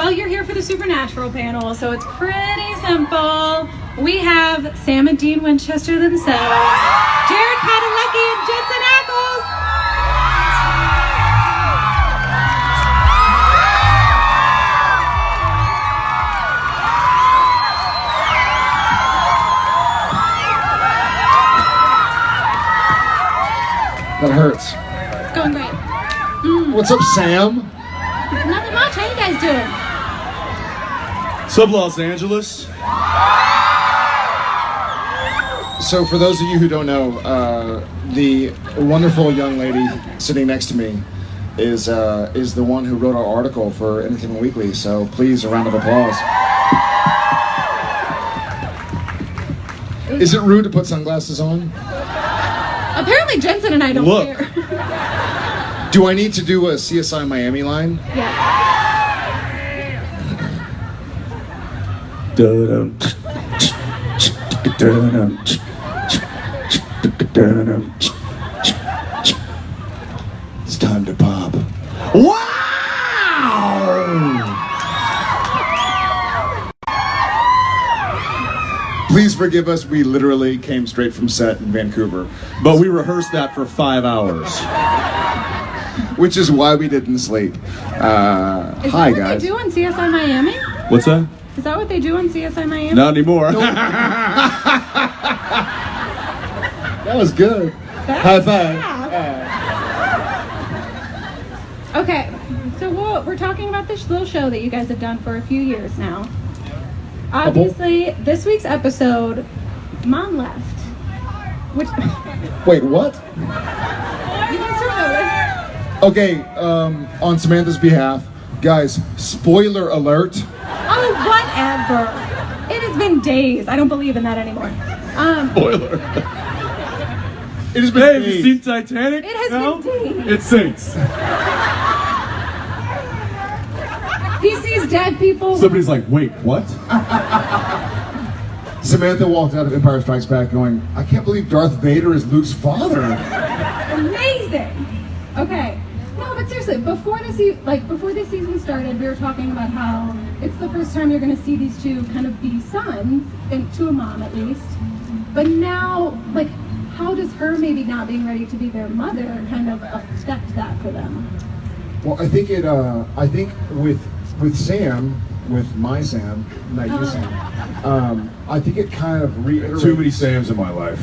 Well, you're here for the Supernatural panel, so it's pretty simple. We have Sam and Dean Winchester themselves, Jared Padalecki and Jensen Ackles. That hurts. It's going great. What's up, Sam? Nothing much. How you guys doing? What's up, Los Angeles? So for those of you who don't know, the wonderful young lady sitting next to me is the one who wrote our article for Entertainment Weekly. So please, a round of applause. Is it rude to put sunglasses on? Apparently Jensen and I don't Look. care. Do I need to do a CSI Miami line? Yes. It's time to pop. Wow! Please forgive us, we literally came straight from set in Vancouver. But we rehearsed that for 5 hours. Which is why we didn't sleep. Hi, guys. Is that what they do on CSI Miami? What's that? Is that what they do on CSI Miami? Not anymore. That was good. High five. Okay, so we're talking about this little show that you guys have done for a few years now. Obviously, this week's episode, Mom left. Which... Wait, what? You guys don't know this. Okay, on Samantha's behalf, guys, spoiler alert. Oh, whatever. It has been days. I don't believe in that anymore. Spoiler. It has been Hey, have days. you seen Titanic? It has No? been days. It sinks. He sees dead people. Somebody's like, wait, what? Samantha walked out of Empire Strikes Back going, I can't believe Darth Vader is Luke's father. Amazing. Okay. No, but seriously, before this season started, we were talking about how it's the first time you're going to see these two kind of be sons, and to a mom at least. But now, like, how does her maybe not being ready to be their mother kind of affect that for them? Well, I think it. I think with Sam, with my Sam, not your Sam. I think it kind of reiterates. Too many Sams in my life.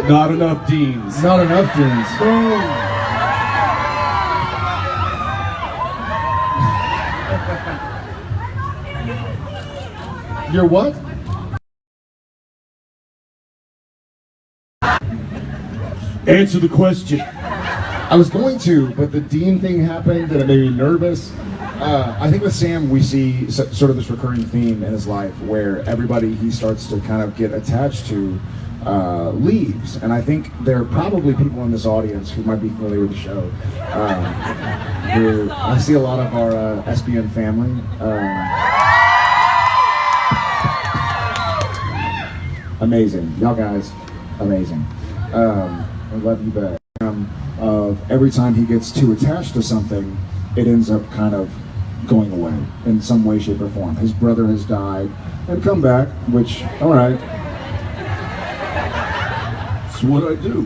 Not enough Deans. Not enough Deans. You're what? Answer the question. I was going to, but the Dean thing happened and it made me nervous. I think with Sam, we see sort of this recurring theme in his life where everybody he starts to kind of get attached to leaves. And I think there are probably people in this audience who might be familiar with the show. I see a lot of our SBN family. Amazing. Y'all guys, amazing. I love you back. Of every time he gets too attached to something, it ends up kind of going away in some way, shape, or form. His brother has died and come back, which, all right. That's what I do.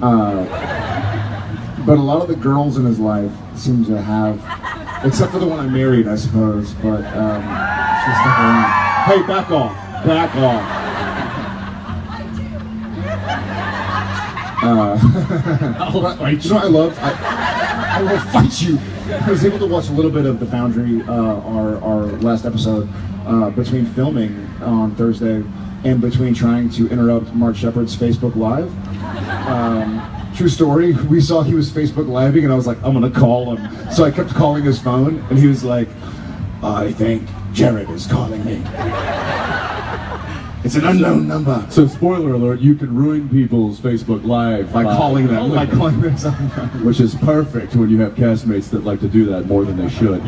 But a lot of the girls in his life seem to have, except for the one I married, I suppose, but she's stuck around. Hey, back off. Back off. I'll fight you know what I love? I will fight you. I was able to watch a little bit of The Foundry, our last episode, between filming on Thursday and between trying to interrupt Mark Shepard's Facebook Live. True story, we saw he was Facebook Living and I was like, I'm gonna call him. So I kept calling his phone and he was like, I think Jared is calling me. It's an unknown number. So, spoiler alert, you can ruin people's Facebook Live by calling them. By calling them something. Which is perfect when you have castmates that like to do that more than they should.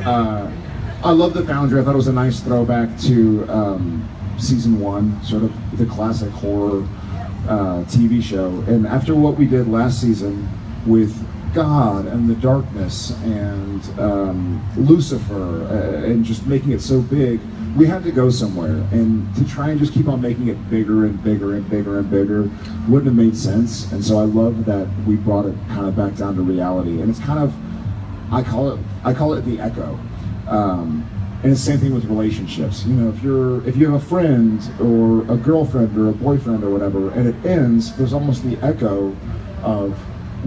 I love The Foundry. I thought it was a nice throwback to season 1, sort of the classic horror TV show. And after what we did last season with God and the darkness and Lucifer and just making it so big, we had to go somewhere. And to try and just keep on making it bigger and bigger and bigger and bigger wouldn't have made sense. And so I love that we brought it kind of back down to reality. And it's kind of, I call it the echo. And it's the same thing with relationships. You know, if you have a friend or a girlfriend or a boyfriend or whatever, and it ends, there's almost the echo of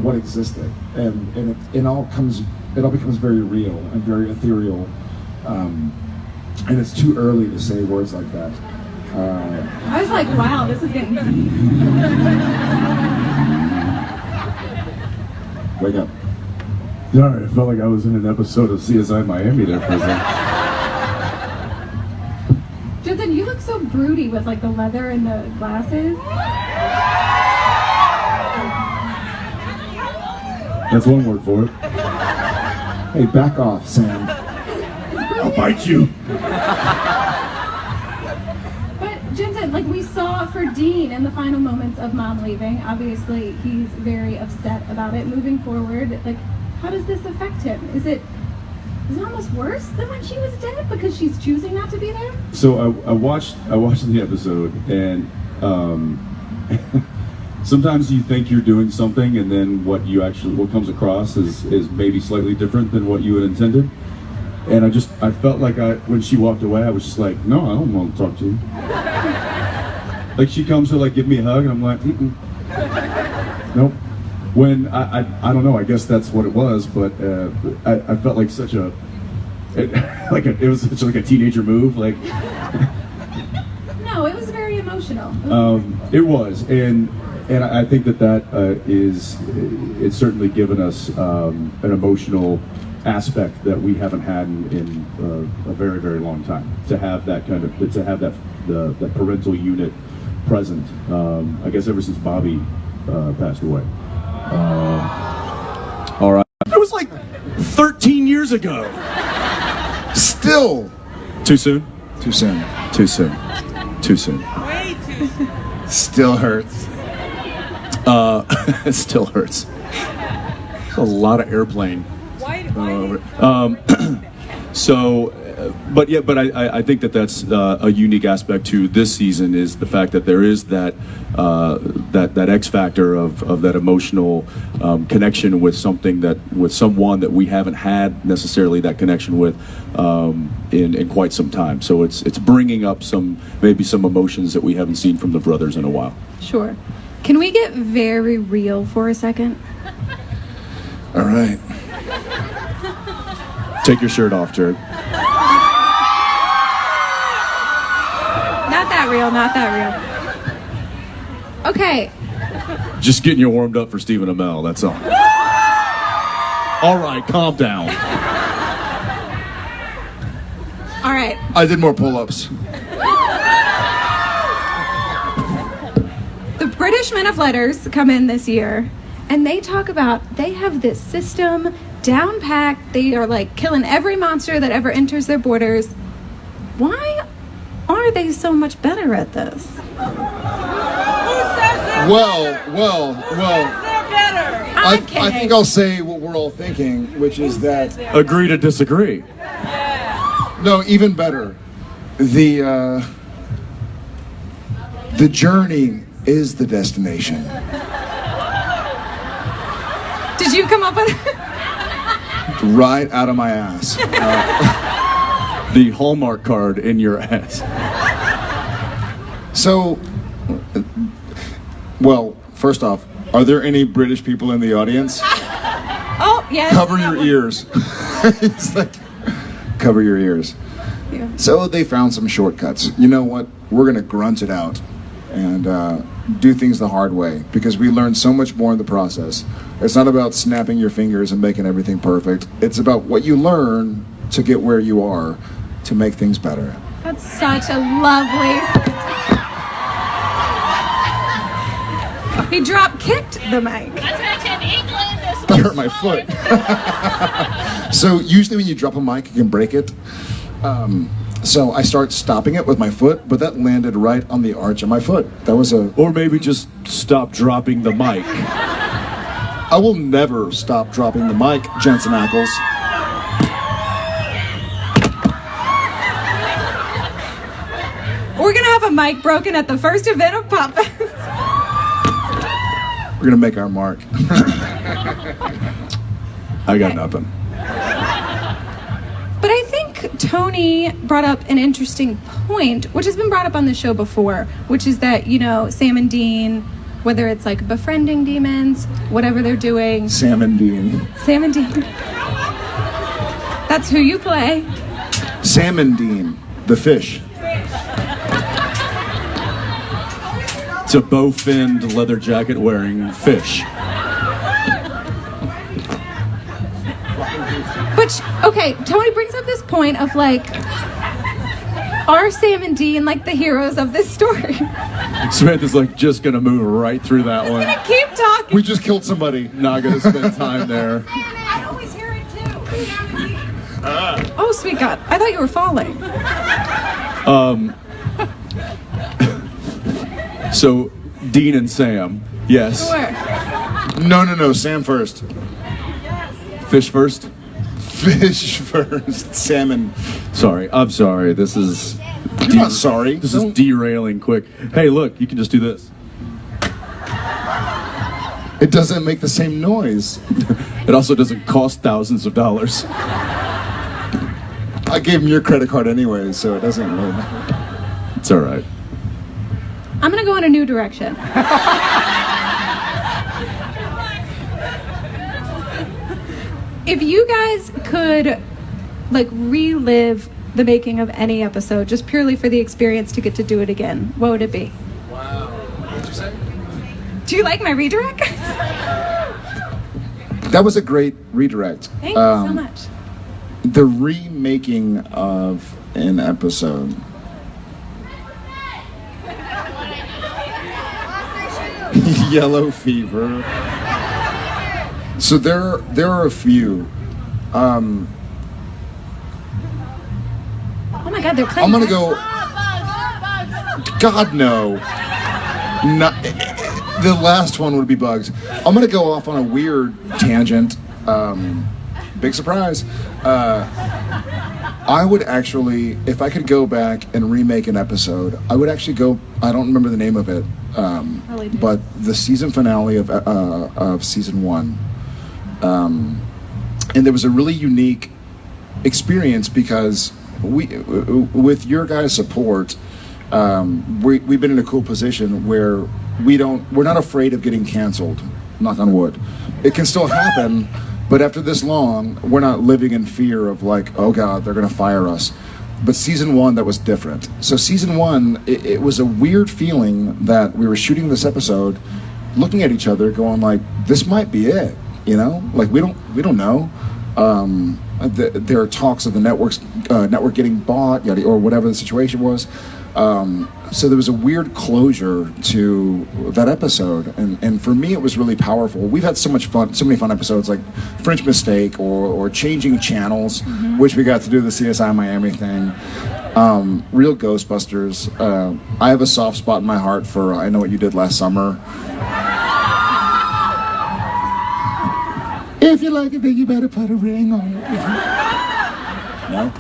what existed, and it all becomes very real and very ethereal. And it's too early to say words like that. I was like, wow, this is getting. Wake up. Sorry, I felt like I was in an episode of CSI Miami there for a second. Jensen, you look so broody with like the leather and the glasses. That's one word for it. Hey, back off, Sam. I'll bite you. But Jensen, like we saw for Dean in the final moments of Mom leaving, obviously he's very upset about it. Moving forward, like how does this affect him? Is it almost worse than when she was dead because she's choosing not to be there? So I watched the episode, and sometimes you think you're doing something, and then what comes across is maybe slightly different than what you had intended. And I felt like when she walked away, I was just like, no, I don't want to talk to you. Like she comes to like give me a hug, and I'm like, nope. When I don't know, I guess that's what it was, but I felt like it was such like a teenager move, like. No, it was very emotional. It was, and I think that it's certainly given us an emotional aspect that we haven't had in a very, very long time. To have that that parental unit present, I guess ever since Bobby passed away. All right, it was like 13 years ago. Still. Too soon? Too soon. Too soon. Too soon. Way too soon. Still hurts. It still hurts. There's a lot of airplane. Why But I think that's a unique aspect to this season is the fact that there is that X factor of that emotional connection with someone that we haven't had necessarily that connection with in quite some time. So it's bringing up maybe some emotions that we haven't seen from the brothers in a while. Sure. Can we get very real for a second? All right. Take your shirt off, Jared. Not that real. Okay. Just getting you warmed up for Stephen Amell, that's all. All right, calm down. All right. I did more pull-ups. The British Men of Letters come in this year, and they talk about they have this system down packed. They are like killing every monster that ever enters their borders. Why are they so much better at this? Well. they're better? I think I'll say what we're all thinking, which is that Agree to disagree. no, even better. The journey is the destination. Did you come up with it? Right out of my ass. The Hallmark card in your ass. So, well, first off, are there any British people in the audience? Oh, yes. Cover your ears. It's like, cover your ears. Yeah. So they found some shortcuts. You know what? We're going to grunt it out and do things the hard way because we learn so much more in the process. It's not about snapping your fingers and making everything perfect. It's about what you learn to get where you are to make things better. That's such a lovely. He drop kicked the mic. That hurt my foot. So usually when you drop a mic, you can break it. So I start stopping it with my foot, but that landed right on the arch of my foot. That was Or maybe just stop dropping the mic. I will never stop dropping the mic, Jensen Ackles. We're gonna have a mic broken at the first event of Pop Fest. We're gonna make our mark. I got nothing. But I think Tony brought up an interesting point, which has been brought up on the show before, which is that, you know, Sam and Dean, whether it's like befriending demons, whatever they're doing. Sam and Dean. Sam and Dean. That's who you play. Sam and Dean, the fish. It's a bow-finned leather jacket wearing fish. Which, okay, Tony brings up this point of like, are Sam and Dean like the heroes of this story? Samantha's like just gonna move right through that one. I'm gonna keep talking. We just killed somebody. Not gonna spend time there. I always hear it too. Oh, sweet God. I thought you were falling. So, Dean and Sam, yes. Where? No. Sam first. Fish first? Fish first. Salmon. Sorry, I'm sorry. This is... You're not sorry. This is derailing quick. Hey, look, you can just do this. It doesn't make the same noise. It also doesn't cost thousands of dollars. I gave him your credit card anyway, so it doesn't really matter. It's all right. I'm gonna go in a new direction. If you guys could, like, relive the making of any episode, just purely for the experience to get to do it again, what would it be? Wow. What'd you say? Do you like my redirect? That was a great redirect. Thank you so much. The remaking of an episode. Yellow fever. So there are a few. Oh my God, they're playing. I'm gonna go. God no. Not, the last one would be bugs. I'm gonna go off on a weird tangent. Big surprise. I would actually, if I could go back and remake an episode, I would actually go. I don't remember the name of it, but the season finale of season 1. And there was a really unique experience because with your guys' support, we've been in a cool position where we're not afraid of getting canceled. Knock on wood. It can still happen, but after this long, we're not living in fear of like, oh God, they're gonna fire us. But season 1, that was different. So season 1, it was a weird feeling that we were shooting this episode, looking at each other, going like, this might be it. You know, like we don't know. There are talks of the network getting bought, or whatever the situation was. So there was a weird closure to that episode, and for me, it was really powerful. We've had so many fun episodes, like French Mistake or changing channels, which we got to do the CSI Miami thing. Real Ghostbusters. I have a soft spot in my heart for I Know What You Did Last Summer. If you like it, then you better put a ring on it. No?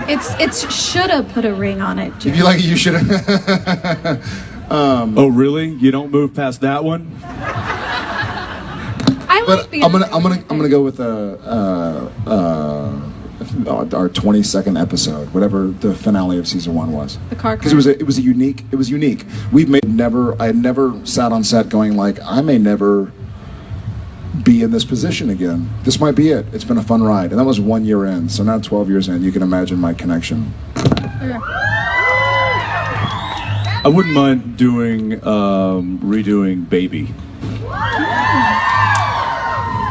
It's shoulda put a ring on it, Jim. If you like it, you should have. Oh, really? You don't move past that one? I But like the I'm gonna go with our 22nd episode, whatever the finale of season 1 was. The car Because it was unique. I had never sat on set going like, I may never be in this position again. This might be it. It's been a fun ride. And that was 1 year in. So now 12 years in, you can imagine my connection. I wouldn't mind redoing Baby.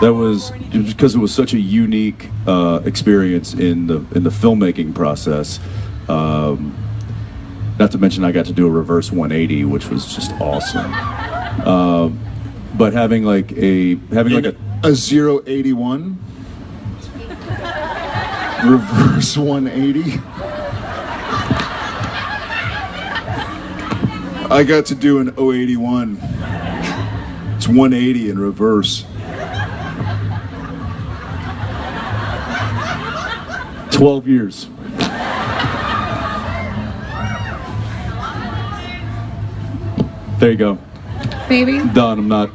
That was because it was such a unique experience in the filmmaking process. Not to mention I got to do a reverse 180, which was just awesome. But having like a 081 reverse 180. I got to do an 081. It's 180 in reverse. 12 years. There you go. Baby. Done. I'm not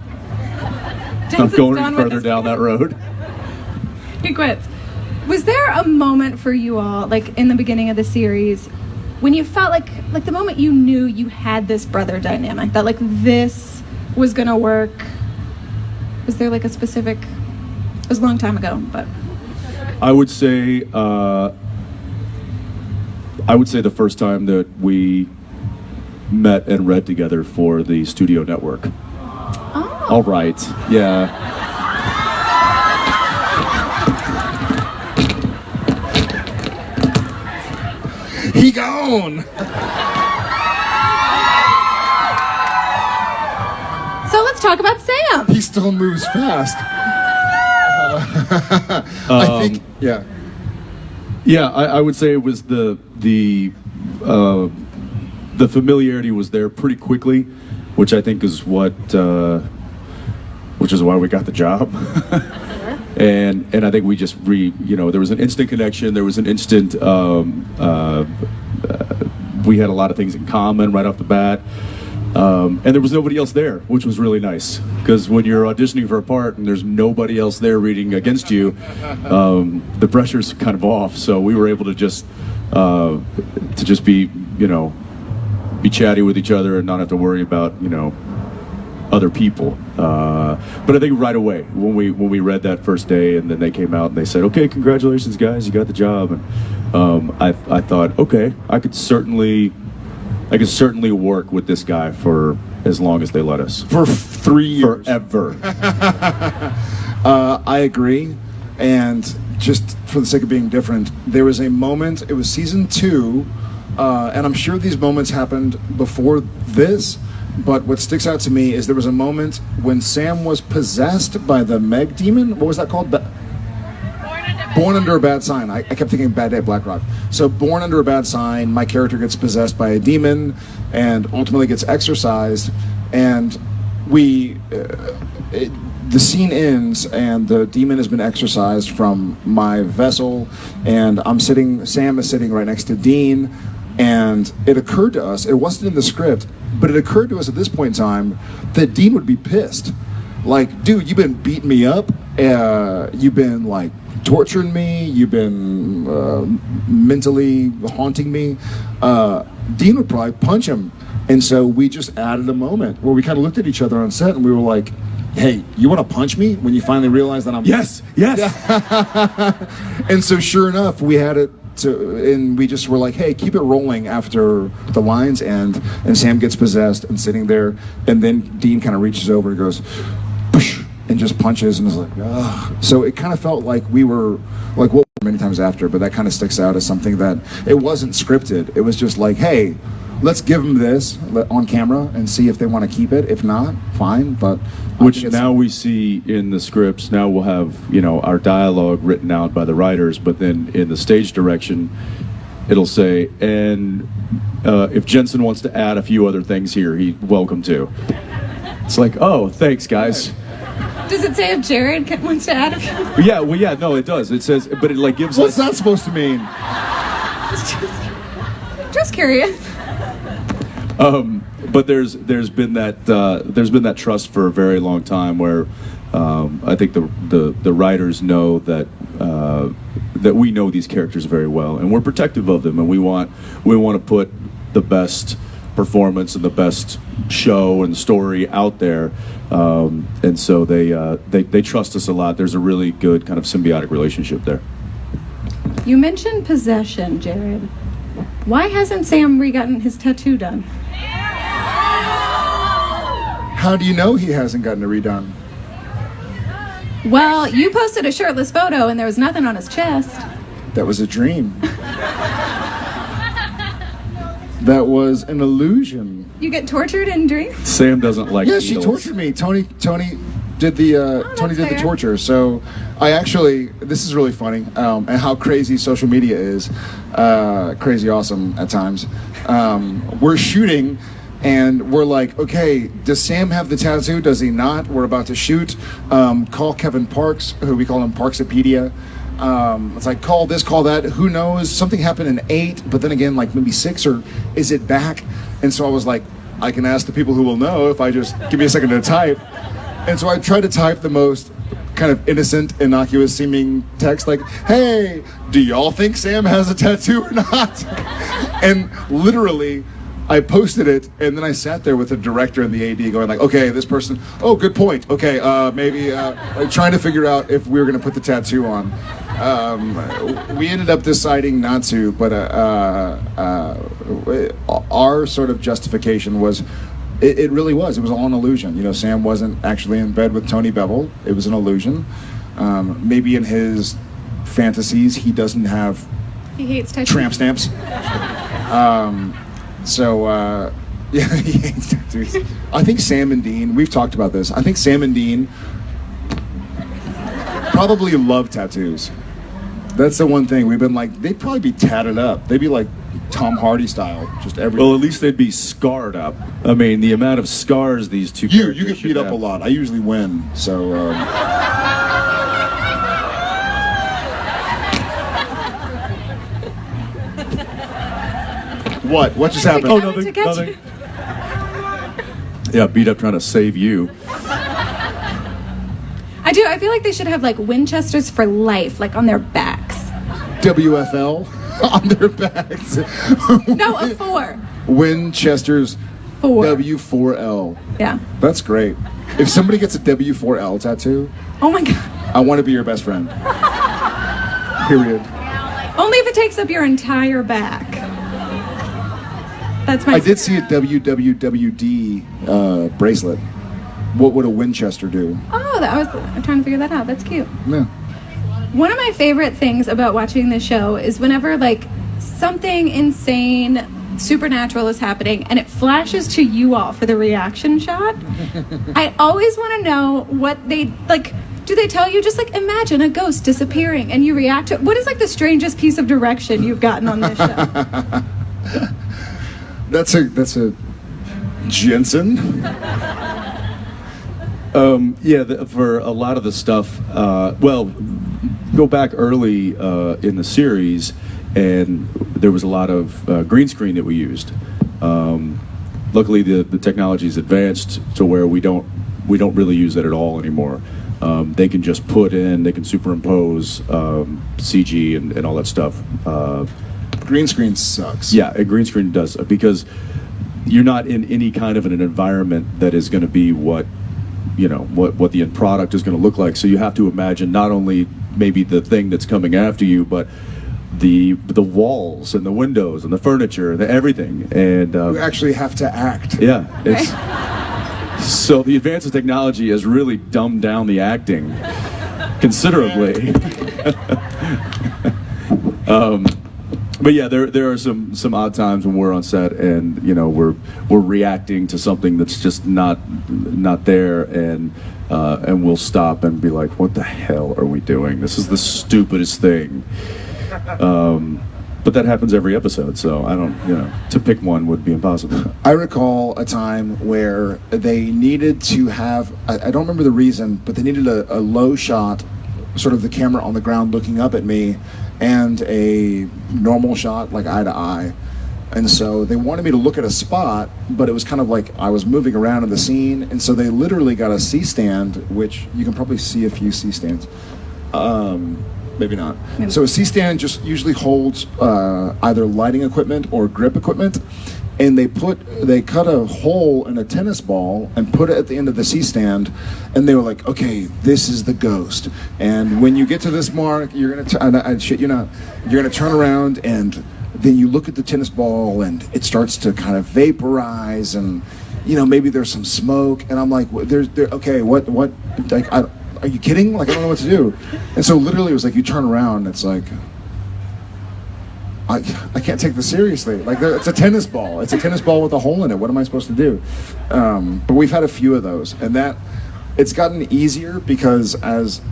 Jensen's going done any with further this. down that road. He quits. Was there a moment for you all, like in the beginning of the series, when you felt like the moment you knew you had this brother dynamic, that like this was gonna work? Was there like a specific? It was a long time ago, but I would say the first time that we met and read together for the studio network. oh, All right. Yeah. He gone. so let's talk about Sam. He still moves fast. I think, yeah. Yeah, I would say it was the familiarity was there pretty quickly, which I think is which is why we got the job. and I think we just there was an instant connection. There was an instant. We had a lot of things in common right off the bat. And there was nobody else there, which was really nice. Because when you're auditioning for a part and there's nobody else there reading against you, the pressure's kind of off. So we were able to just be, be chatty with each other and not have to worry about, other people. But I think right away when we read that first day and then they came out and they said, "Okay, congratulations, guys, you got the job." And I thought, okay, I could certainly work with this guy for as long as they let us. For 3 years. Forever. I agree. And just for the sake of being different, there was a moment, it was season 2, and I'm sure these moments happened before this, but what sticks out to me is there was a moment when Sam was possessed by the Meg demon. What was that called? Born Under a Bad Sign. I kept thinking Bad Day at Black Rock. So Born Under a Bad Sign, my character gets possessed by a demon and ultimately gets exorcised. And the scene ends and the demon has been exorcised from my vessel, and Sam is sitting right next to Dean, and it occurred to us, it wasn't in the script, but it occurred to us at this point in time that Dean would be pissed. Like, dude, you've been beating me up, you've been like torturing me, you've been mentally haunting me. Dean would probably punch him. And so we just added a moment where we kind of looked at each other on set and we were like, "Hey, you want to punch me?" When you finally realize that I'm... Yes. And so sure enough, we had it and we just were like, "Hey, keep it rolling after the lines end," and Sam gets possessed and sitting there, and then Dean kind of reaches over and goes, "Push," and just punches, and is like, ugh. So it kind of felt like we were like what many times after, but that kind of sticks out as something that it wasn't scripted. It was just like, hey, let's give them this on camera and see if they want to keep it. If not, fine. But which now we see in the scripts. Now we'll have our dialogue written out by the writers, but then in the stage direction, it'll say, and if Jensen wants to add a few other things here, he's welcome to. It's like, oh, thanks, guys. Does it say if Jared wants to add a few? Yeah, no, it does. It says, but it like gives What's us... that supposed to mean? Just curious. But there's been that trust for a very long time where I think the writers know that we know these characters very well and we're protective of them, and we want to put the best performance and the best show and story out there, and so they trust us a lot. There's a really good kind of symbiotic relationship there. You mentioned possession, Jared. Why hasn't Sam gotten his tattoo done? How do you know he hasn't gotten it redone? Well, you posted a shirtless photo and there was nothing on his chest. That was a dream. That was an illusion. You get tortured in dreams? Sam doesn't like Yeah, she needles. tortured me. Tony did the fair. torture. So I actually, this is really funny, and how crazy social media is, crazy awesome at times. We're shooting, and we're like, okay, does Sam have the tattoo? Does he not? We're about to shoot. Call Kevin Parks, who we call him Parksopedia. It's like, call this, call that. Who knows? Something happened in 8, but then again, like maybe 6, or is it back? And so I was like, I can ask the people who will know if I just give me a second to type. And so I tried to type the most kind of innocent, innocuous seeming text, like, hey, do y'all think Sam has a tattoo or not? And literally, I posted it, and then I sat there with the director and the AD going like, okay, this person, oh, good point. Okay, maybe, like trying to figure out if we were going to put the tattoo on. We ended up deciding not to, but our sort of justification was, it really was. It was all an illusion. You know, Sam wasn't actually in bed with Tony Bevel. It was an illusion. Maybe in his fantasies, he doesn't have He hates tattoos. tramp stamps. Yeah, he hates tattoos. I think Sam and Dean, we've talked about this. I think Sam and Dean probably love tattoos. That's the one thing. We've been like, they'd probably be tatted up. They'd be like Tom Hardy style, just everywhere. Well, at least they'd be scarred up. I mean, the amount of scars these two You characters get should beat up have. a lot. I usually win, so... What just happened? Oh, Coming to nothing, get nothing. you. Yeah, beat up trying to save you. I do. I feel like they should have like Winchesters for life, like on their backs. WFL on their backs. No, a 4. Winchester's 4. W4L. Yeah. That's great. If somebody gets a W4L tattoo, Oh my god. I want to be your best friend. Period. Only if it takes up your entire back. That's my. I did see a WWWD bracelet. What would a Winchester do? Oh, I'm trying to figure that out. That's cute. Yeah. One of my favorite things about watching the show is whenever like something insane supernatural is happening and it flashes to you all for the reaction shot. I always want to know what they like. Do they tell you just like imagine a ghost disappearing and you react to it? What is like the strangest piece of direction you've gotten on this show? That's a Jensen. For a lot of the stuff, go back early in the series, and there was a lot of green screen that we used. Luckily, the technology's advanced to where we don't really use that at all anymore. They can just they can superimpose CG and all that stuff. Green screen sucks. Yeah, a green screen does, because you're not in any kind of an environment that is going to be what the end product is going to look like. So you have to imagine not only maybe the thing that's coming after you, but the walls and the windows and the furniture and everything. And You actually have to act. yeah, so the advance of technology has really dumbed down the acting considerably. But yeah, there are some odd times when we're on set and we're reacting to something that's just not there, and we'll stop and be like, what the hell are we doing? This is the stupidest thing. But that happens every episode, so I don't, to pick one would be impossible. I recall a time where they needed to have, I don't remember the reason, but they needed a low shot, sort of the camera on the ground looking up at me, and a normal shot, like eye to eye. And so they wanted me to look at a spot, but it was kind of like I was moving around in the scene. And so they literally got a C-stand, which you can probably see a few C-stands. Maybe not. So a C-stand just usually holds either lighting equipment or grip equipment. And they cut a hole in a tennis ball and put it at the end of the C-stand, and they were like, okay, this is the ghost. And when you get to this mark, you're gonna shit you not, you're gonna turn around, and then you look at the tennis ball and it starts to kind of vaporize, and maybe there's some smoke, and I'm like, okay, what like, are you kidding? Like, I don't know what to do. And so literally it was like you turn around and it's like, I can't take this seriously. Like, it's a tennis ball. It's a tennis ball with a hole in it. What am I supposed to do? But we've had a few of those, and it's gotten easier because as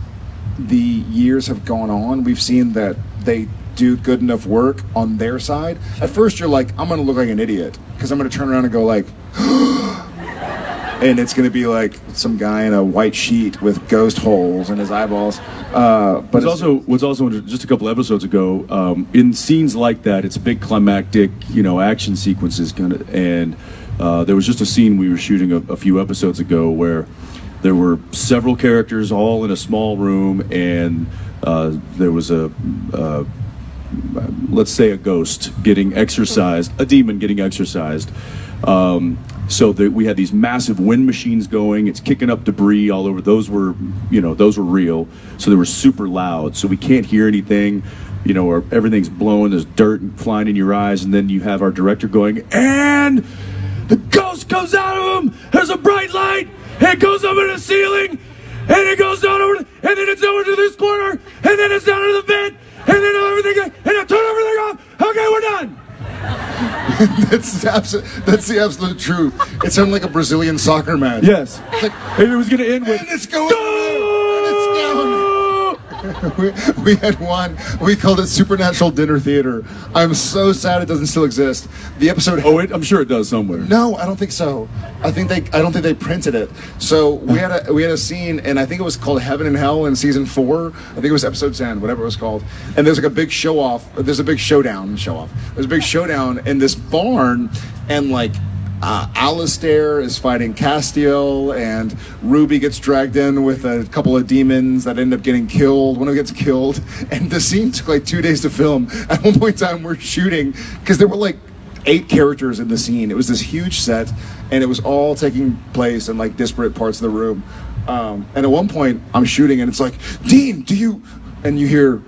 the years have gone on, we've seen that they do good enough work on their side. At first, you're like, I'm going to look like an idiot because I'm going to turn around and go like, and it's going to be like some guy in a white sheet with ghost holes in his eyeballs. But was also just a couple episodes ago, in scenes like that, it's big climactic, action sequences and there was just a scene we were shooting a few episodes ago where there were several characters all in a small room, and there was let's say a ghost getting exorcised, a demon getting exorcised. So we had these massive wind machines going. It's kicking up debris all over. Those were real. So they were super loud. So we can't hear anything, or everything's blowing. There's dirt flying in your eyes. And then you have our director going, and the ghost comes out of him. There's a bright light. It goes up in the ceiling. And it goes down over, and then it's over to this corner. And then it's down to the vent. And then everything, and I turn everything off. Okay, we're done. That's the absolute truth. It sounded like a Brazilian soccer match. Yes. And it was going to end with, and it's going and it's down. we had one. We called it Supernatural Dinner Theater. I'm so sad it doesn't still exist. The episode. I'm sure it does somewhere. No, I don't think so. I don't think they printed it. So we had a scene, and I think it was called Heaven and Hell in season 4. I think it was episode 10, whatever it was called. And there's like a big show off. There's a big showdown. There's a big showdown in this barn, and like. Alistair is fighting Castiel, and Ruby gets dragged in with a couple of demons that end up getting killed. One of them gets killed, and the scene took like 2 days to film. At one point in time, we're shooting, because there were like 8 characters in the scene. It was this huge set, and it was all taking place in like disparate parts of the room. And at one point, I'm shooting, and it's like, Dean, and you hear...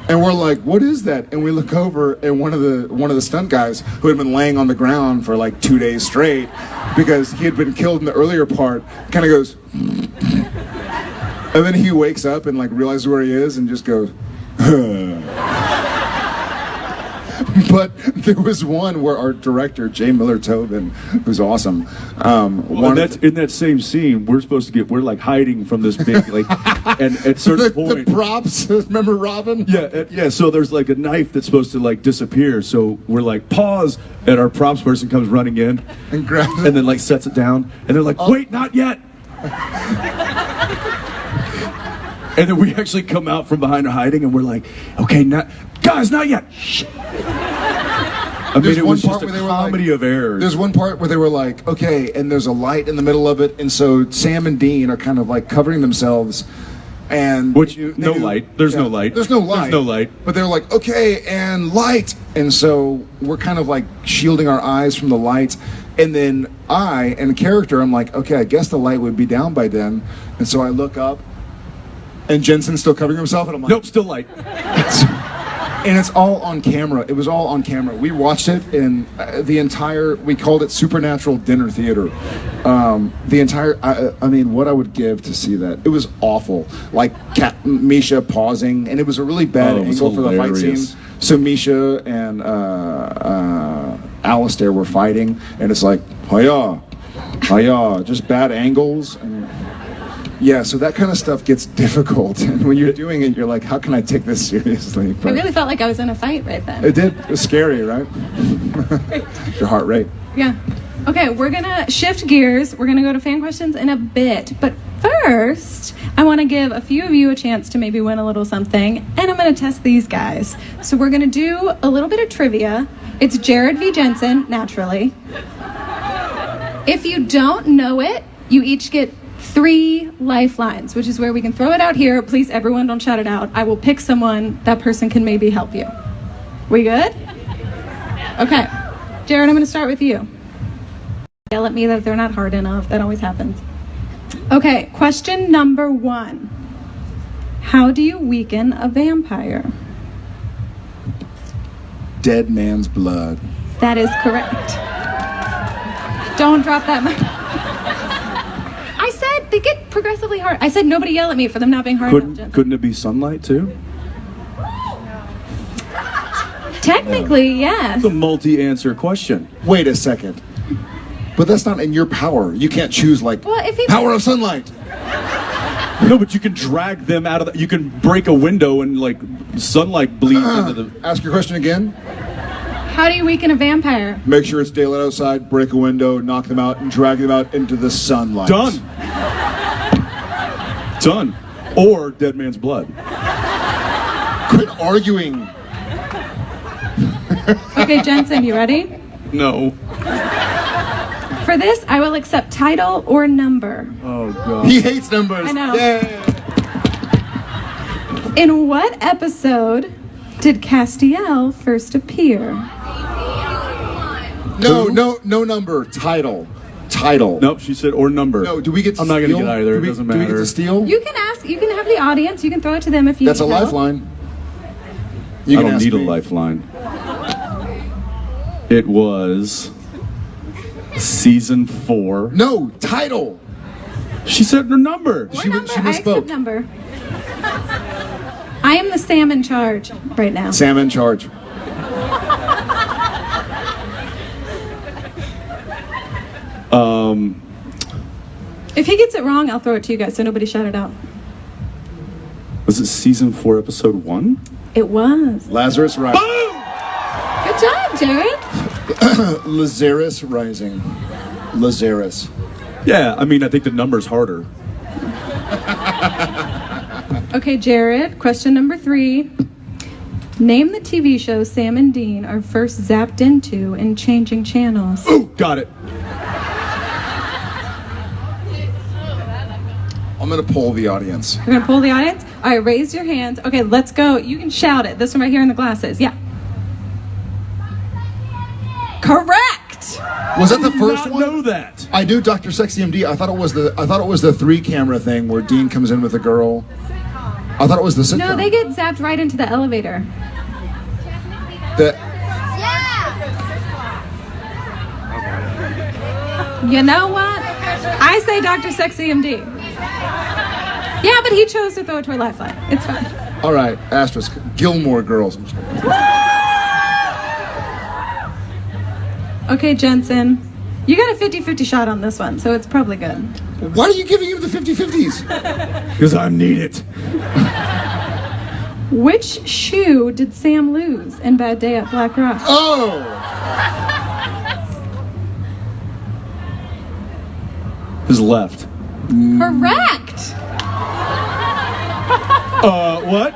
And we're like, what is that? And we look over, and one of the stunt guys who had been laying on the ground for like 2 days straight because he had been killed in the earlier part, kind of goes, and then he wakes up and like realizes where he is and just goes, But there was one where our director, J. Miller Tobin, who's awesome. In that same scene, we're like hiding from this big, like, and at certain point, the props. Remember Robin? Yeah. So there's like a knife that's supposed to like disappear. So we're like, pause, and our props person comes running in and grabs it, and then like sets it down, and they're like, wait, not yet. And then we actually come out from behind our hiding, and we're like, okay, guys, not yet. Shh. I mean, it was just a comedy of errors. There's one part where they were like, okay, and there's a light in the middle of it, and so Sam and Dean are kind of like covering themselves, and There's no light. There's no light. But they're like, okay, and light, and so we're kind of like shielding our eyes from the light, and then in character, I'm like, okay, I guess the light would be down by then, and so I look up, and Jensen's still covering himself, and I'm like, nope, still light. And it's all on camera. It was all on camera. We watched it in we called it Supernatural Dinner Theater. I mean, what I would give to see that. It was awful. Like Misha pausing, and it was a really bad angle for the fight scene. So Misha and Alistair were fighting, and it's like, hiya, just bad angles. Yeah, so that kind of stuff gets difficult, and when you're doing it, you're like, how can I take this seriously? But I really felt like I was in a fight right then. It did. It was scary, right? Your heart rate. Yeah. Okay, we're going to shift gears. We're going to go to fan questions in a bit. But first, I want to give a few of you a chance to maybe win a little something, and I'm going to test these guys. So we're going to do a little bit of trivia. It's Jared v. Jensen, naturally. If you don't know it, you each get 3 lifelines, which is where we can throw it out here. Please, everyone, don't shout it out. I will pick someone. That person can maybe help you. We good? Okay. Jared, I'm going to start with you. Yell at me that they're not hard enough. That always happens. Okay, question number 1. How do you weaken a vampire? Dead man's blood. That is correct. Don't drop that mic. I said they get progressively hard. I said nobody yell at me for them not being hard enough. Couldn't it be sunlight too? Technically, yes. It's a multi-answer question. Wait a second. But that's not in your power. You can't choose like power of sunlight. No, but you can drag them out of you can break a window and like sunlight bleeds into the... Ask your question again. How do you weaken a vampire? Make sure it's daylight outside, break a window, knock them out, and drag them out into the sunlight. Done. Done. Or dead man's blood. Quit arguing. Okay, Jensen, you ready? No. For this, I will accept title or number. Oh, God. He hates numbers. I know. Yay. In what episode did Castiel first appear? No number. Title. Nope, she said or number. No, do we get to I'm not steal? going to get either. Do we, It doesn't do we get matter. to steal? You can ask, you can have the audience, you can throw it to them if you That's a need help. lifeline. I You can don't ask need a me. lifeline. It was season 4. No, title. She said her number. Or She number, I accept misspoke. number. I am the Sam in charge right now. Sam in charge. If he gets it wrong, I'll throw it to you guys so nobody shout it out. Was it season 4, episode 1? It was. Lazarus Rising. Good job, Jared. Lazarus Rising. Lazarus. Yeah, I mean, I think the number's harder. Okay, Jared, question number 3. Name the TV show Sam and Dean are first zapped into in changing channels. Ooh, got it. I'm going to poll the audience. We're going to pull the audience. All right, raise your hands. Okay, let's go. You can shout it. This one right here in the glasses. Yeah. Correct. Was that the first Not one? know that. I do Dr. Sexy MD. I thought it was the 3-camera thing where Dean comes in with a girl. I thought it was the sitcom. No, they get zapped right into the elevator. The- You know what? I say Dr. Sexy MD. Yeah, but he chose to throw it to a lifeline. It's fine. All right, asterisk. Gilmore Girls. Okay, Jensen. You got a 50-50 shot on this one, so it's probably good. Why are you giving him the 50-50s? Because I need it. Which shoe did Sam lose in Bad Day at Black Rock? Oh! His left. Correct! What?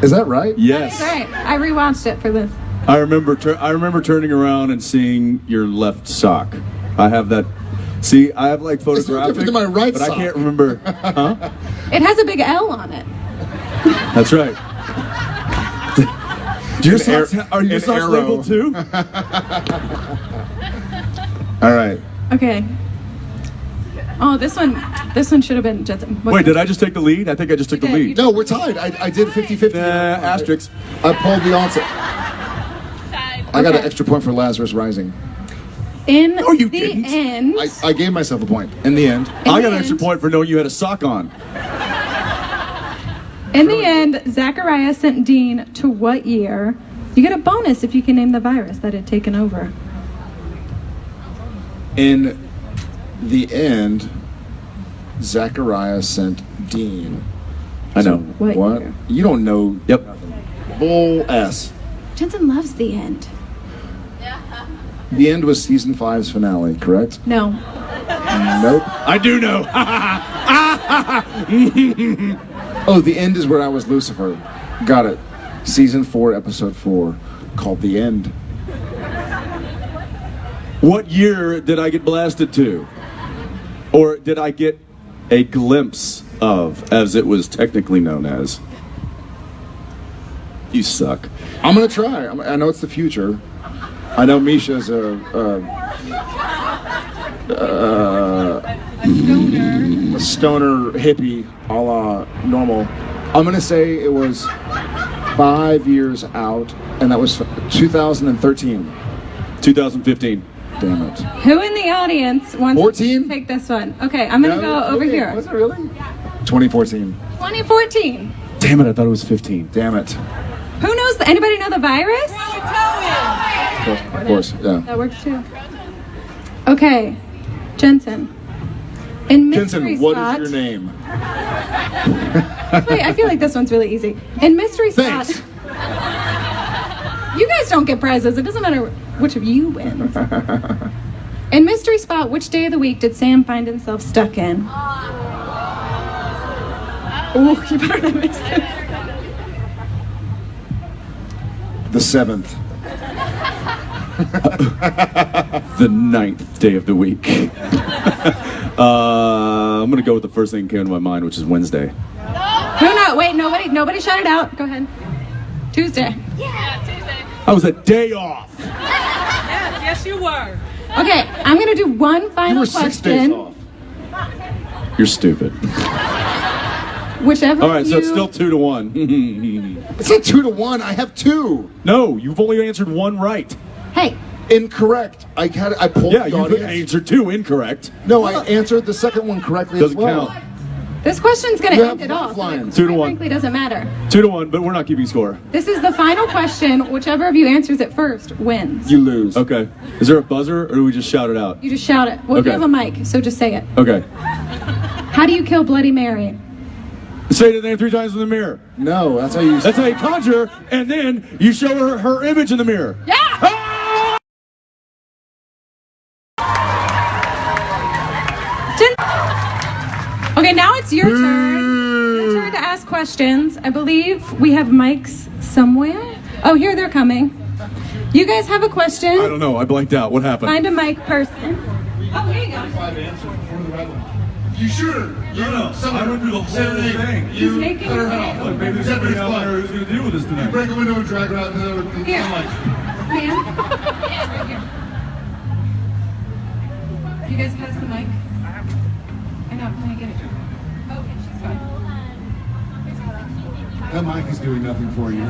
Is that right? Yes. That's right. I rewatched it for this. I remember turning around and seeing your left sock. I have that. See, I have like It's no photographic, different than my right but sock. I can't remember. Huh? It has a big L on it. That's right. Your An socks, are your an socks arrow. labeled too? All right. Okay. Oh, this one should have been Jensen. Wait, did I just take the lead? I think I just took the You did. lead. No, we're tied. I did 50-50. Asterisks. I pulled the answer. I got an Okay. extra point for Lazarus Rising. In No, you the didn't. end, I gave myself a point. In the end. I got the an extra end- point for knowing you had a sock on. in the end, Zachariah sent Dean to what year? You get a bonus if you can name the virus that had taken over. In the end, Zachariah sent Dean. I know. What What? year? You don't know. Yep. Bull S. Jensen loves the end. The end was season 5's finale, correct? No. Nope. I do know. Oh, the end is where I was Lucifer. Got it. Season 4, episode 4, called The End. What year did I get blasted to? Or did I get a glimpse of, as it was technically known as? You suck. I'm gonna try. I know it's the future. I know Misha's a stoner hippie, a la normal. I'm gonna say it was 5 years out, and that was 2013. 2015. Damn it. Who in the audience wants 14? to take this one? Okay, I'm going to go over here. Was it really? 2014. 2014. Damn it, I thought it was 15. Damn it. Who knows? Anybody know the virus? Of course, yeah. That works too. Okay, Jensen. In Mystery Jensen, what Spot. is your name? Wait, I feel like this one's really easy. In Mystery Thanks. Spot. don't get prizes. It doesn't matter which of you wins. In Mystery Spot, which day of the week did Sam find himself stuck in? Oh, you better not miss this. The 7th. The 9th day of the week. I'm gonna go with the first thing that came to my mind, which is Wednesday. Who knows? Wait, nobody shut it out. Go ahead. Tuesday. Yeah, Tuesday. I was a day off. Yes, you were. Okay, I'm gonna do one You final were 6 days question. off. You're stupid. Whichever All right, so you... it's still 2-1. It's not 2-1. I have 2. No, you've only answered one right. Hey, Incorrect. I pulled Yeah, the you've audience. answered 2 incorrect. No, I answered the second one correctly Doesn't as well. count. this question's gonna You end have it off. lifelines. 2-1. Frankly, doesn't matter. 2-1, but we're not keeping score. This is the final question. Whichever of you answers it first wins. You lose. Okay. Is there a buzzer, or do we just shout it out? You just shout it. Well, Okay. you have a mic, so just say it. Okay. How do you kill Bloody Mary? Say the name 3 times in the mirror. No, that's how you. That's how you conjure, and then you show her image in the mirror. Yeah! Ah! Okay, now it's your turn. Your turn to ask questions. I believe we have mics somewhere. Oh, here they're coming. You guys have a question? I don't know. I blanked out. What happened? Find a mic person. Oh, here you go. 5 answers before the red one. You shoot her. No. I went through the whole thing. He's making cut her it. head off. Look, maybe there's somebody out there who's going to deal with this tonight. Break a window and drag her out to the Here. sunlight. Man. Right here. You guys pass the mic? I know. Can I get it? Okay, she's fine. That mic is doing nothing for you.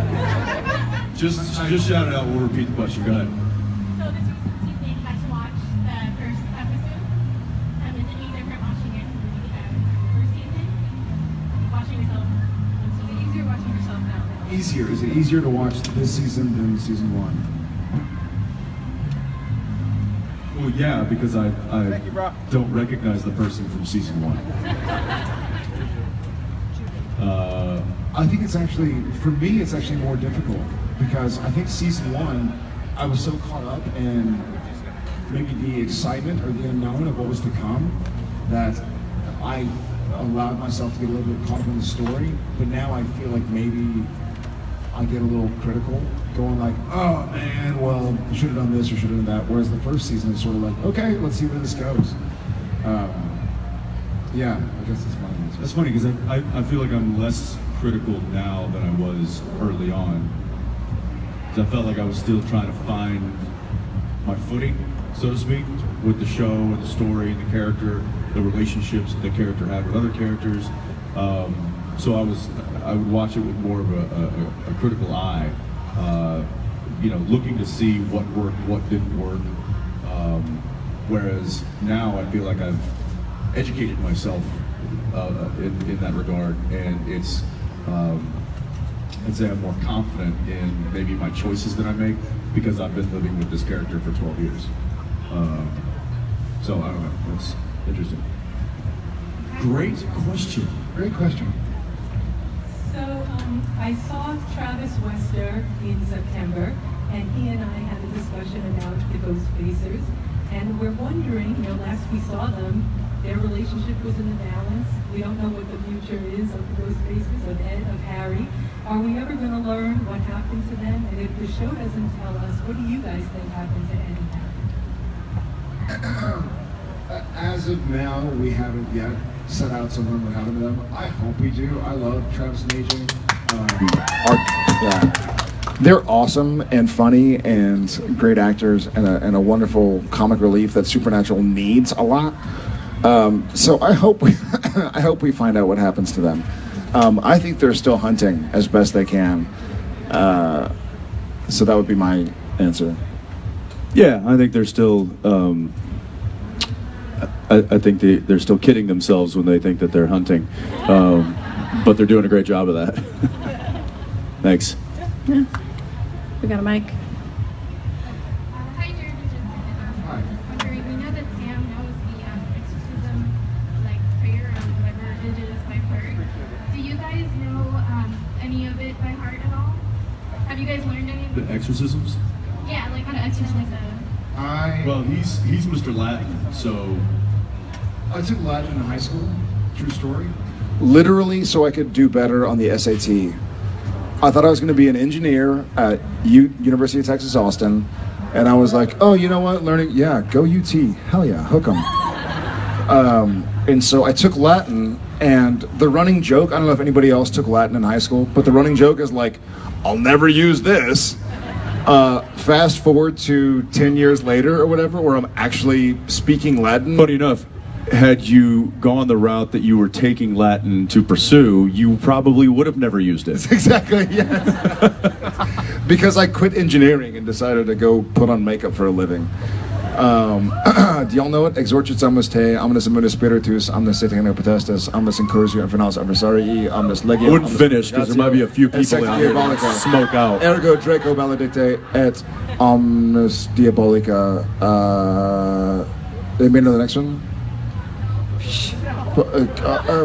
Just shout it out. We'll repeat the question. Go ahead. So this was Tuesday, got to watch the first episode. Is it any different watching it from the first season? Watching yourself. Is it easier watching yourself now? Easier. Is it easier to watch this season than season 1? Well, yeah, because I don't recognize the person from season 1. I think it's actually, for me, it's actually more difficult because I think season 1, I was so caught up in maybe the excitement or the unknown of what was to come that I allowed myself to get a little bit caught up in the story. But now I feel like maybe I get a little critical, going like, oh man, well, you should have done this or should have done that. Whereas the first season is sort of like, okay, let's see where this goes. Yeah, I guess that's my answer. That's funny because I feel like I'm less critical now than I was early on. 'Cause I felt like I was still trying to find my footing, so to speak, with the show and the story and the character, the relationships the character had with other characters. So I would watch it with more of a critical eye, looking to see what worked, what didn't work. Whereas now I feel like I've educated myself in that regard, and it's I'd say I'm more confident in maybe my choices that I make because I've been living with this character for 12 years. So I don't know. That's interesting. Great question. Great question. So I saw Travis Wester in September, and he and I had a discussion about the Ghost Facers, and we're wondering, last we saw them, their relationship was in the balance. We don't know what the future is of the Ghost Facers, of Ed, of Harry. Are we ever going to learn what happened to them? And if the show doesn't tell us, what do you guys think happened to Ed and Harry? As of now, we haven't yet set out something what happened to them. I hope we do. I love Travis and AJ. They're awesome and funny and great actors and a wonderful comic relief that Supernatural needs a lot. So I hope I hope we find out what happens to them. I think they're still hunting as best they can. So that would be my answer. Yeah, I think they're still. I think they're still kidding themselves when they think that they're hunting, but they're doing a great job of that. Thanks. Yeah. We got a mic. Hi, Jared and Jensen. Hi. Wondering, we know that Sam knows the exorcism, prayer, or whatever it is by heart. Do you guys know any of it by heart at all? Have you guys learned any of The it? exorcisms? to exercise that? Well, he's Mr. Latin, so I took Latin in high school. True story. Literally, so I could do better on the SAT. I thought I was going to be an engineer at University of Texas Austin, and I was like, oh, you know what? Go UT. Hell yeah, hook 'em. And so I took Latin, and the running joke, I don't know if anybody else took Latin in high school, but the running joke is like, I'll never use this. Fast forward to 10 years later or whatever, where I'm actually speaking Latin. funny enough, had you gone the route that you were taking Latin to pursue, you probably would have never used it. Exactly, yes. Because I quit engineering and decided to go put on makeup for a living. Do y'all know it? Exorchits omnes te, omnes immunis spiritus, omnes satanic potestas, omnes incursio infernals adversarii, omnes legio. I wouldn't finish because there might be a few people out here that smoke out. Ergo Draco maledicte et omnes diabolica. Anybody know the next one?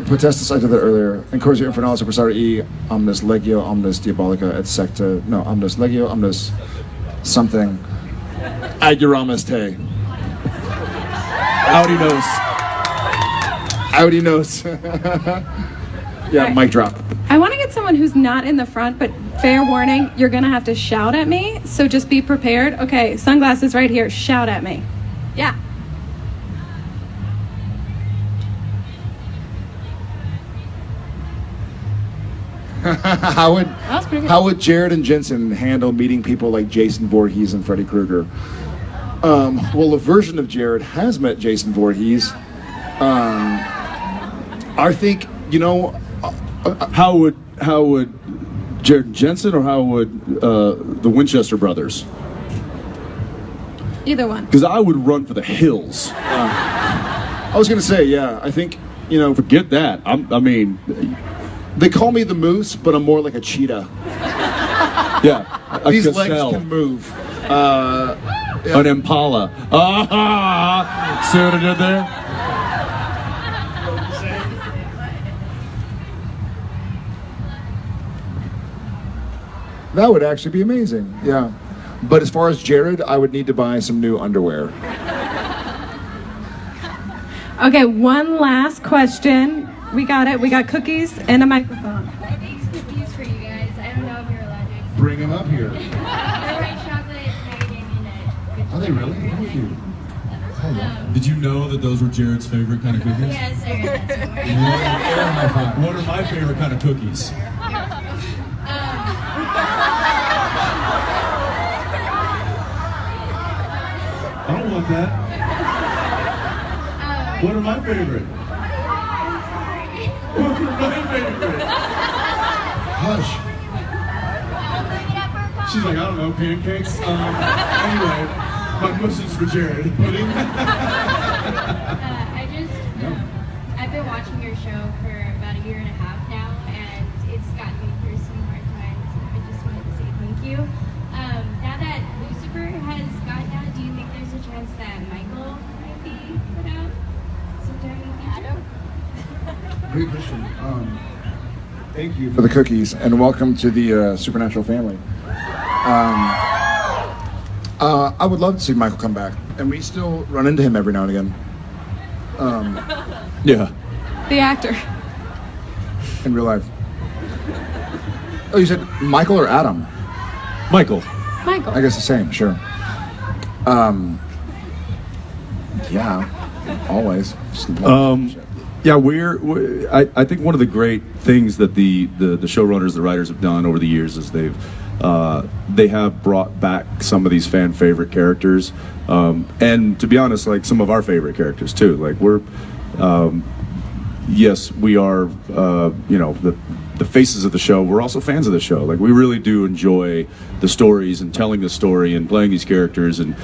Potestas, I did that earlier. Incursio infernals adversarii, omnes legio, omnes diabolica et secta. No, omnes legio, omnes something. Aguramas te. Howdy knows. Howdy knows. Yeah, mic drop. I want to get someone who's not in the front, but fair warning, you're going to have to shout at me, so just be prepared. Okay, sunglasses right here, shout at me. Yeah. How would Jared and Jensen handle meeting people like Jason Voorhees and Freddy Krueger? Well, a version of Jared has met Jason Voorhees. I think, How would Jared and Jensen, or how would the Winchester brothers? Either one. Because I would run for the hills. I was going to say, yeah, I think, Forget that. I mean, they call me the moose, but I'm more like a cheetah. yeah. A These gazelle. legs can move. An impala. See what I did there? That would actually be amazing, yeah. But as far as Jared, I would need to buy some new underwear. Okay, one last question. We got it. We got cookies and a microphone. I baked cookies for you guys. I don't know if you're allowed to. Bring them up here. They're white chocolate macadamia nut. Are they really? Thank you. Did you know that those were Jared's favorite kind of cookies? Yes, sir. That's what What are my favorite kind of cookies? I don't want that. What are my favorite? What are my favorite? Hush. She's like, I don't know, pancakes. Anyway, my question's for Jared. Pudding? I've been watching your show for about a year and a half now, and it's gotten me through some hard times. I just wanted to say thank you. Now that Lucifer has gotten out, do you think there's a chance that Michael might be put out sometime in the future? Great question. Thank you for the cookies, and welcome to the Supernatural family. I would love to see Michael come back, and we still run into him every now and again. Yeah. The actor. In real life. Oh, you said Michael or Adam? Michael. Michael. I guess the same, sure. Yeah, always. Just love that shit. Yeah, I think one of the great things that the showrunners, the writers have done over the years is they have brought back some of these fan favorite characters, and to be honest, like some of our favorite characters too. Like yes, we are, the faces of the show. We're also fans of the show. Like we really do enjoy the stories and telling the story and playing these characters and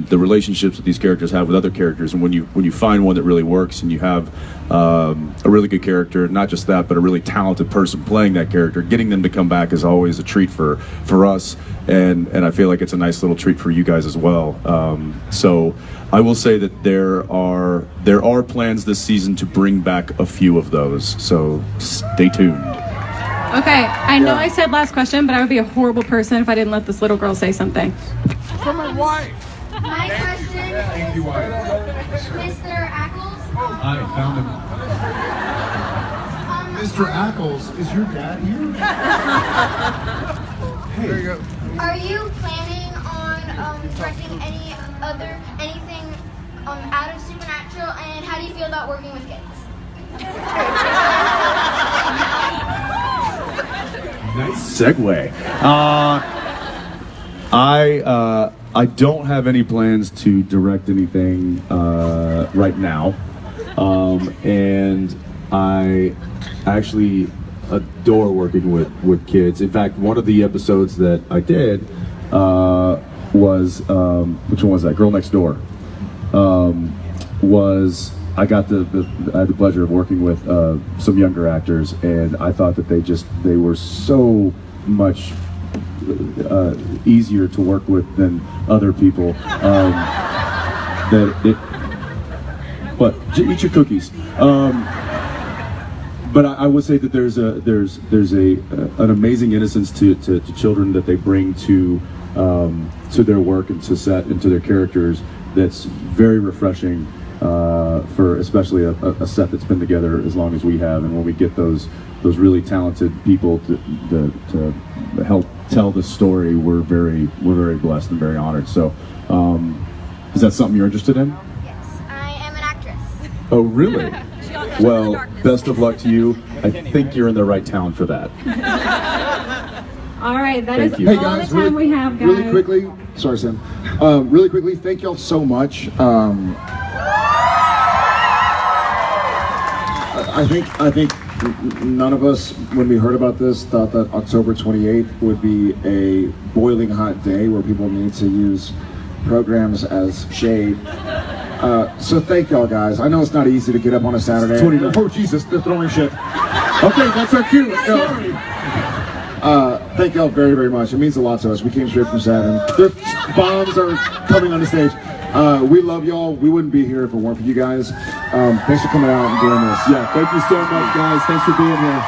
the relationships that these characters have with other characters. And when you find one that really works and you have a really good character, not just that, but a really talented person playing that character, getting them to come back is always a treat for us. And I feel like it's a nice little treat for you guys as well. So I will say that there are plans this season to bring back a few of those. So stay tuned. Okay, I know Yeah. I said last question, but I would be a horrible person if I didn't let this little girl say something. For my wife. My question Thank you, is wife. for Mr. Ackles. I found him. Mr. Ackles, is your dad here? There you go. Are you planning on directing anything out of Supernatural, and how do you feel about working with kids? Nice segue. I don't have any plans to direct anything right now, and I actually adore working with kids. In fact, one of the episodes that I did was which one was that? Girl Next Door. I got I had the pleasure of working with some younger actors, and I thought that they were so much easier to work with than other people. Eat your cookies. But I would say that there's an amazing innocence to children that they bring to their work and to set and to their characters. That's very refreshing for especially a set that's been together as long as we have. And when we get those really talented people to help tell the story, we're very blessed and very honored. So, is that something you're interested in? Yes, I am an actress. Oh, really? Well, best of luck to you. I think you're in the right town for that. All right, that Thank is you. Hey all guys, the time we have, guys. really quickly. Sorry, Sam. Really quickly, thank y'all so much. I think none of us, when we heard about this, thought that October 28th would be a boiling hot day where people need to use programs as shade. So thank y'all guys. I know it's not easy to get up on a Saturday. 29. Oh Jesus, they're throwing shit. Okay, that's our cue. Let's go. Thank y'all very, very much. It means a lot to us. We came straight from set, and their bombs are coming on the stage. We love y'all. We wouldn't be here if it weren't for you guys. Thanks for coming out and doing this. Yeah, thank you so much, guys. Thanks for being here.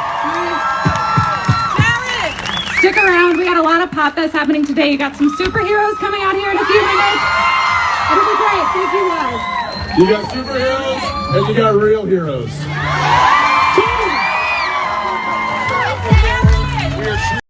Stick around. We got a lot of pop that's happening today. You got some superheroes coming out here in a few minutes. It'll be great. Thank you guys. You got superheroes and you got real heroes.